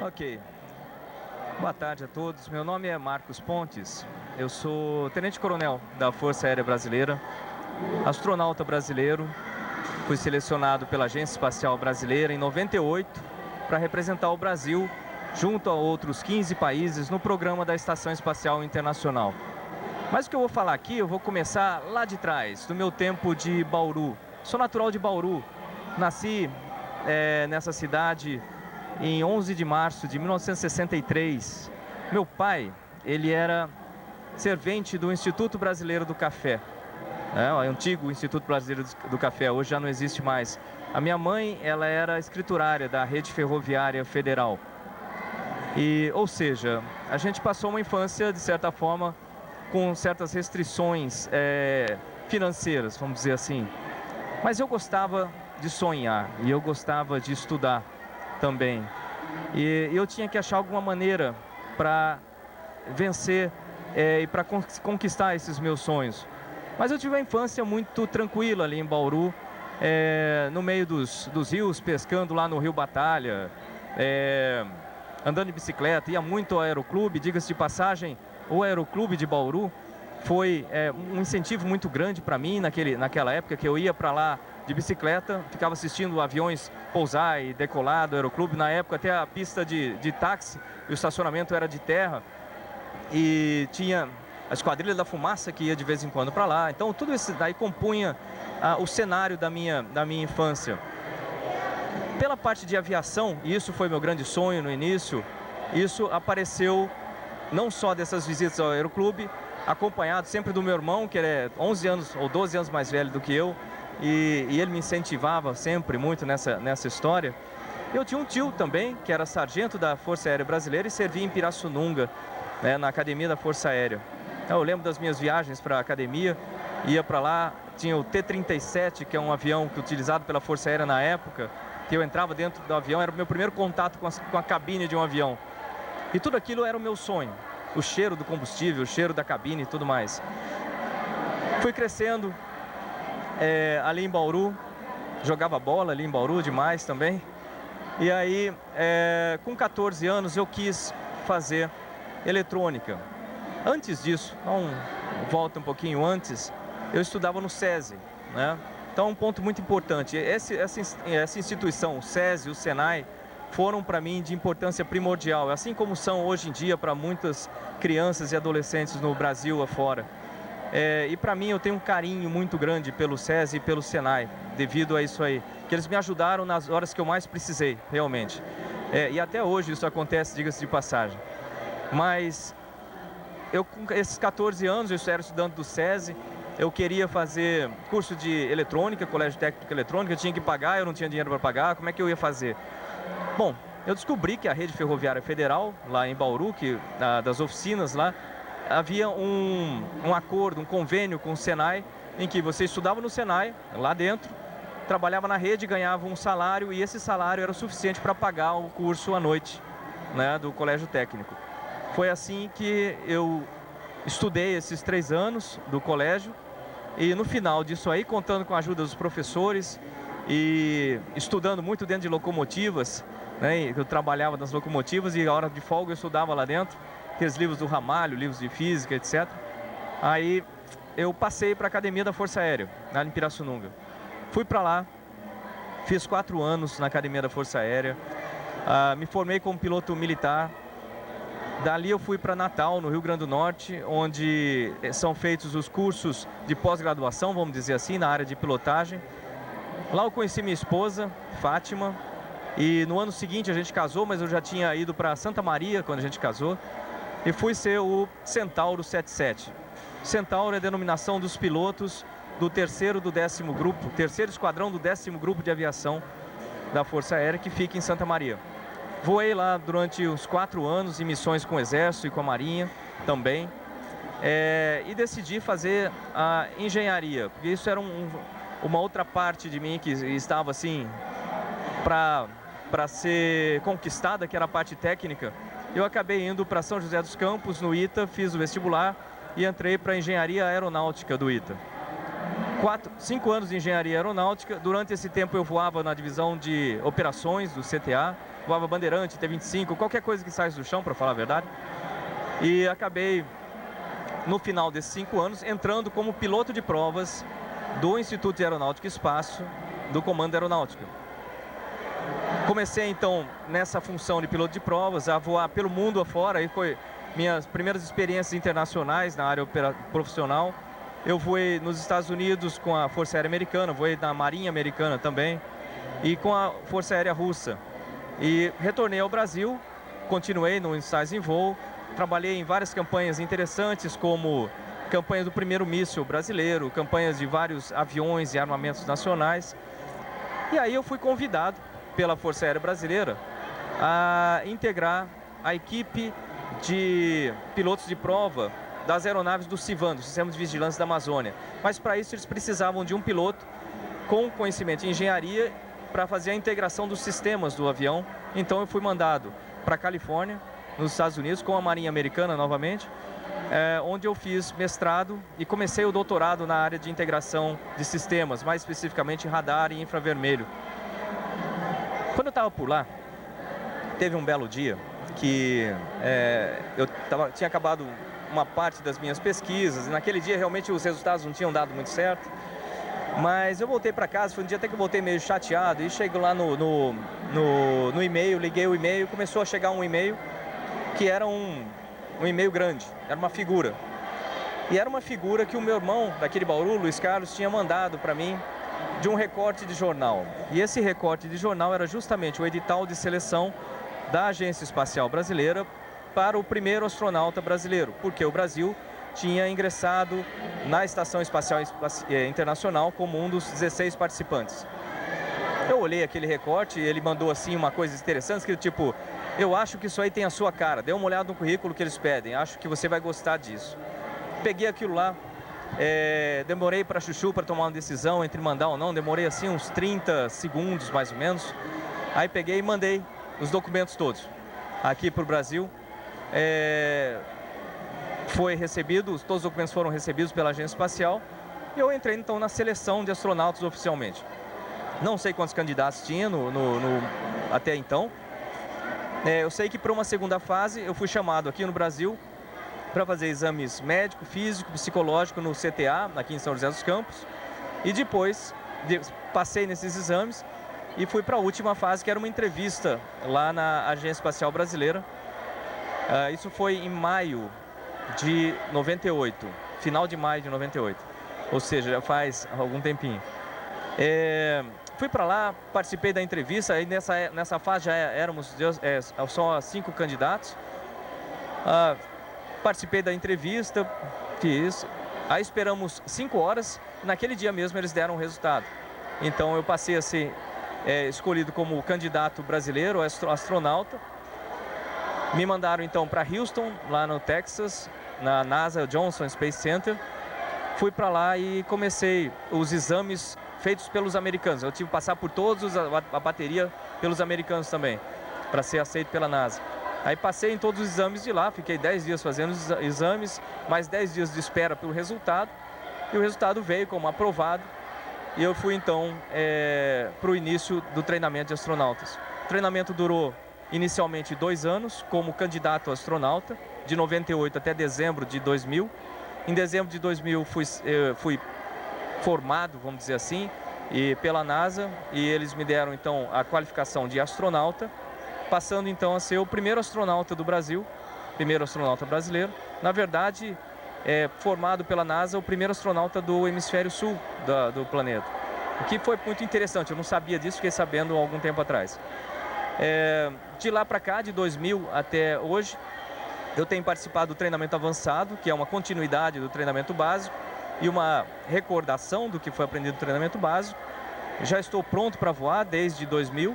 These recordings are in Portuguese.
Ok. Boa tarde a todos. Meu nome é Marcos Pontes. Eu sou tenente-coronel da Força Aérea Brasileira, astronauta brasileiro. Fui selecionado pela Agência Espacial Brasileira em 98 para representar o Brasil junto a outros 15 países no programa da Estação Espacial Internacional. Mas o que eu vou falar aqui, eu vou começar lá de trás, do meu tempo de Bauru. Sou natural de Bauru. Nasci nessa cidade em 11 de março de 1963. Meu pai, ele era servente do Instituto Brasileiro do Café. O antigo Instituto Brasileiro do Café, hoje já não existe mais. A minha mãe, ela era escriturária da Rede Ferroviária Federal. Ou seja, a gente passou uma infância, de certa forma, com certas restrições financeiras, vamos dizer assim. Mas eu gostava de sonhar e eu gostava de estudar também. E eu tinha que achar alguma maneira para vencer e para conquistar esses meus sonhos. Mas eu tive uma infância muito tranquila ali em Bauru, no meio dos rios, pescando lá no Rio Batalha, andando de bicicleta, ia muito ao aeroclube. Diga-se de passagem, o aeroclube de Bauru foi um incentivo muito grande para mim naquela época, que eu ia para lá de bicicleta, ficava assistindo aviões pousar e decolar do aeroclube. Na época até a pista de táxi e o estacionamento era de terra, e tinha a Esquadrilha da Fumaça que ia de vez em quando para lá. Então tudo isso daí compunha o cenário da minha infância. Pela parte de aviação, e isso foi meu grande sonho no início, isso apareceu não só dessas visitas ao aeroclube, acompanhado sempre do meu irmão, que é 11 anos ou 12 anos mais velho do que eu, e ele me incentivava sempre muito nessa história. Eu tinha um tio também, que era sargento da Força Aérea Brasileira e servia em Pirassununga, na Academia da Força Aérea. Eu lembro das minhas viagens para a academia, ia para lá, tinha o T-37, que é um avião utilizado pela Força Aérea na época, que eu entrava dentro do avião, era o meu primeiro contato com a cabine de um avião. E tudo aquilo era o meu sonho, o cheiro do combustível, o cheiro da cabine e tudo mais. Fui crescendo ali em Bauru, jogava bola ali em Bauru demais também. E aí, com 14 anos, eu quis fazer eletrônica. Antes disso, volta um pouquinho antes, eu estudava no SESI, né? Então, um ponto muito importante, essa instituição, o SESI, o Senai, foram para mim de importância primordial, assim como são hoje em dia para muitas crianças e adolescentes no Brasil afora. E para mim eu tenho um carinho muito grande pelo SESI e pelo Senai, devido a isso aí, que eles me ajudaram nas horas que eu mais precisei, realmente. E até hoje isso acontece, diga-se de passagem. Mas eu, com esses 14 anos, eu era estudante do SESI, eu queria fazer curso de eletrônica, colégio técnico eletrônica, eu tinha que pagar, eu não tinha dinheiro para pagar, como é que eu ia fazer? Bom, eu descobri que a Rede Ferroviária Federal, lá em Bauru, das oficinas lá, havia um acordo, um convênio com o Senai, em que você estudava no Senai, lá dentro, trabalhava na rede, ganhava um salário, e esse salário era o suficiente para pagar o curso à noite, né, do colégio técnico. Foi assim que eu estudei esses 3 anos do colégio, e no final disso aí, contando com a ajuda dos professores e estudando muito dentro de locomotivas, né, eu trabalhava nas locomotivas e a hora de folga eu estudava lá dentro, aqueles livros do Ramalho, livros de física, etc. Aí eu passei para a Academia da Força Aérea, lá em Pirassununga. Fui para lá, fiz 4 anos na Academia da Força Aérea, me formei como piloto militar. Dali eu fui para Natal, no Rio Grande do Norte, onde são feitos os cursos de pós-graduação, vamos dizer assim, na área de pilotagem. Lá eu conheci minha esposa, Fátima, e no ano seguinte a gente casou, mas eu já tinha ido para Santa Maria quando a gente casou, e fui ser o Centauro 77. Centauro é a denominação dos pilotos do terceiro do 10º grupo, terceiro esquadrão do 10º grupo de aviação da Força Aérea, que fica em Santa Maria. Voei lá durante uns 4 anos em missões com o Exército e com a Marinha também, e decidi fazer a engenharia, porque isso era uma outra parte de mim que estava assim para ser conquistada, que era a parte técnica. Eu acabei indo para São José dos Campos, no ITA, fiz o vestibular e entrei para a Engenharia Aeronáutica do ITA. 5 anos de Engenharia Aeronáutica. Durante esse tempo eu voava na divisão de operações do CTA, voava Bandeirante, T-25, qualquer coisa que saísse do chão, para falar a verdade. E acabei, no final desses 5 anos, entrando como piloto de provas do Instituto de Aeronáutica e Espaço, do Comando Aeronáutico. Comecei, então, nessa função de piloto de provas, a voar pelo mundo afora, aí foi minhas primeiras experiências internacionais na área profissional. Eu voei nos Estados Unidos com a Força Aérea Americana, voei na Marinha Americana também, e com a Força Aérea Russa. E retornei ao Brasil, continuei no Ensaios em Voo, trabalhei em várias campanhas interessantes, como campanhas do primeiro míssil brasileiro, campanhas de vários aviões e armamentos nacionais. E aí eu fui convidado pela Força Aérea Brasileira a integrar a equipe de pilotos de prova das aeronaves do CIVAM, do Sistema de Vigilância da Amazônia. Mas para isso eles precisavam de um piloto com conhecimento em engenharia para fazer a integração dos sistemas do avião. Então eu fui mandado para a Califórnia, nos Estados Unidos, com a Marinha Americana novamente, onde eu fiz mestrado e comecei o doutorado na área de integração de sistemas, mais especificamente radar e infravermelho. Quando eu estava por lá, teve um belo dia que tinha acabado uma parte das minhas pesquisas, e naquele dia realmente os resultados não tinham dado muito certo, mas eu voltei para casa, foi um dia até que eu voltei meio chateado, e chego lá no e-mail, liguei o e-mail, começou a chegar um e-mail que era um e-mail grande, era uma figura. E era uma figura que o meu irmão, daqui de Bauru, Luiz Carlos, tinha mandado para mim de um recorte de jornal. E esse recorte de jornal era justamente o edital de seleção da Agência Espacial Brasileira para o primeiro astronauta brasileiro, porque o Brasil tinha ingressado na Estação Espacial Internacional como um dos 16 participantes. Eu olhei aquele recorte e ele mandou assim uma coisa interessante, que tipo, eu acho que isso aí tem a sua cara, dê uma olhada no currículo que eles pedem, acho que você vai gostar disso. Peguei aquilo lá, demorei para chuchu para tomar uma decisão entre mandar ou não, demorei assim uns 30 segundos mais ou menos. Aí peguei e mandei os documentos todos aqui para o Brasil. Foi recebido, todos os documentos foram recebidos pela Agência Espacial e eu entrei então na seleção de astronautas oficialmente. Não sei quantos candidatos tinha até então. Eu sei que para uma segunda fase eu fui chamado aqui no Brasil para fazer exames médico, físico, psicológico no CTA, aqui em São José dos Campos. E depois passei nesses exames e fui para a última fase, que era uma entrevista lá na Agência Espacial Brasileira. Isso foi em maio de 98, final de maio de 98, ou seja, já faz algum tempinho. Fui para lá, participei da entrevista, aí nessa fase já éramos só 5 candidatos. Participei da entrevista, fiz, aí esperamos 5 horas, naquele dia mesmo eles deram o resultado. Então eu passei a ser escolhido como candidato brasileiro, astronauta. Me mandaram então para Houston, lá no Texas, na NASA Johnson Space Center. Fui para lá e comecei os exames feitos pelos americanos. Eu tive que passar por todos, a bateria pelos americanos também, para ser aceito pela NASA. Aí passei em todos os exames de lá, fiquei 10 dias fazendo os exames, mais 10 dias de espera pelo resultado. E o resultado veio como aprovado. E eu fui então para o início do treinamento de astronautas. O treinamento durou inicialmente 2 anos como candidato a astronauta, de 98 até dezembro de 2000. Em dezembro de 2000 fui formado, vamos dizer assim, pela NASA, e eles me deram então a qualificação de astronauta, passando então a ser o primeiro astronauta do Brasil, primeiro astronauta brasileiro. Na verdade, formado pela NASA, o primeiro astronauta do hemisfério sul do planeta. O que foi muito interessante, eu não sabia disso, fiquei sabendo há algum tempo atrás. De lá para cá, de 2000 até hoje, eu tenho participado do treinamento avançado, que é uma continuidade do treinamento básico e uma recordação do que foi aprendido no treinamento básico. Já estou pronto para voar desde 2000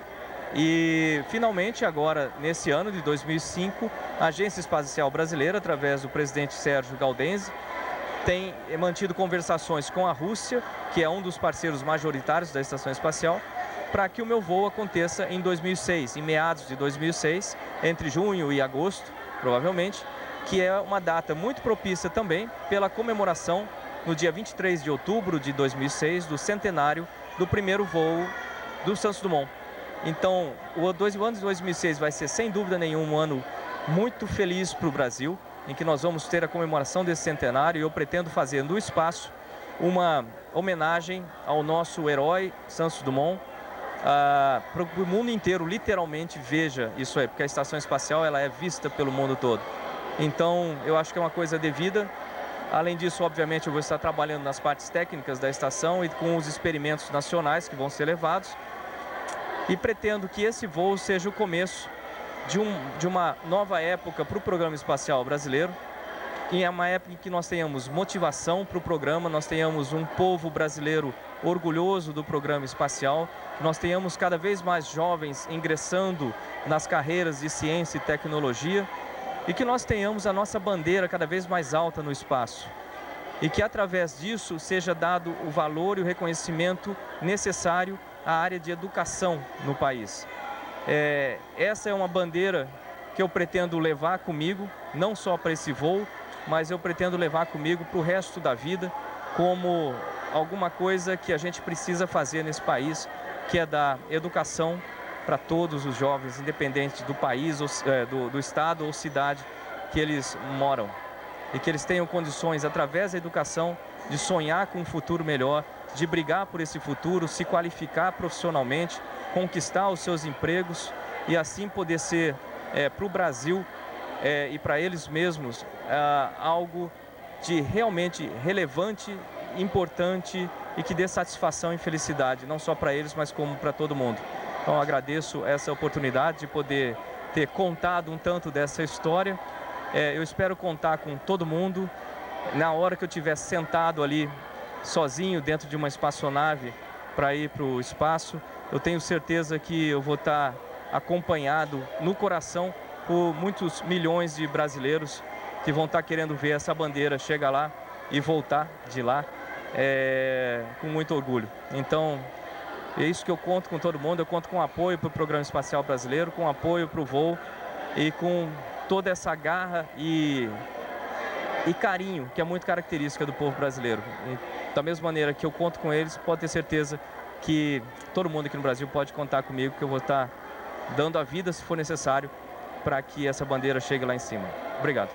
e, finalmente, agora, nesse ano de 2005, a Agência Espacial Brasileira, através do presidente Sérgio Gaudenzi, tem mantido conversações com a Rússia, que é um dos parceiros majoritários da Estação Espacial, para que o meu voo aconteça em 2006, em meados de 2006, entre junho e agosto, provavelmente, que é uma data muito propícia também pela comemoração, no dia 23 de outubro de 2006, do centenário do primeiro voo do Santos Dumont. Então, o ano de 2006 vai ser, sem dúvida nenhuma, um ano muito feliz para o Brasil, em que nós vamos ter a comemoração desse centenário, e eu pretendo fazer no espaço uma homenagem ao nosso herói Santos Dumont, para o mundo inteiro literalmente veja isso aí, porque a estação espacial ela é vista pelo mundo todo. Então, eu acho que é uma coisa devida. Além disso, obviamente, eu vou estar trabalhando nas partes técnicas da estação e com os experimentos nacionais que vão ser levados. E pretendo que esse voo seja o começo de uma nova época para o programa espacial brasileiro. E é uma época em que nós tenhamos motivação para o programa, nós tenhamos um povo brasileiro orgulhoso do programa espacial, nós tenhamos cada vez mais jovens ingressando nas carreiras de ciência e tecnologia, e que nós tenhamos a nossa bandeira cada vez mais alta no espaço. E que através disso seja dado o valor e o reconhecimento necessário à área de educação no país. Essa é uma bandeira que eu pretendo levar comigo, não só para esse voo, mas eu pretendo levar comigo para o resto da vida, como alguma coisa que a gente precisa fazer nesse país, que é dar educação para todos os jovens, independente do país, do estado ou cidade que eles moram. E que eles tenham condições, através da educação, de sonhar com um futuro melhor, de brigar por esse futuro, se qualificar profissionalmente, conquistar os seus empregos e assim poder ser, para o Brasil e para eles mesmos, algo de realmente relevante, importante e que dê satisfação e felicidade, não só para eles, mas como para todo mundo. Então, eu agradeço essa oportunidade de poder ter contado um tanto dessa história. Eu espero contar com todo mundo. Na hora que eu estiver sentado ali, sozinho, dentro de uma espaçonave para ir para o espaço, eu tenho certeza que eu vou estar acompanhado no coração por muitos milhões de brasileiros que vão estar querendo ver essa bandeira chegar lá e voltar de lá com muito orgulho. Então, é isso que eu conto com todo mundo. Eu conto com apoio para o Programa Espacial Brasileiro, com apoio para o voo e com toda essa garra e carinho que é muito característica do povo brasileiro. E, da mesma maneira que eu conto com eles, pode ter certeza que todo mundo aqui no Brasil pode contar comigo, que eu vou estar dando a vida, se for necessário, para que essa bandeira chegue lá em cima. Obrigado.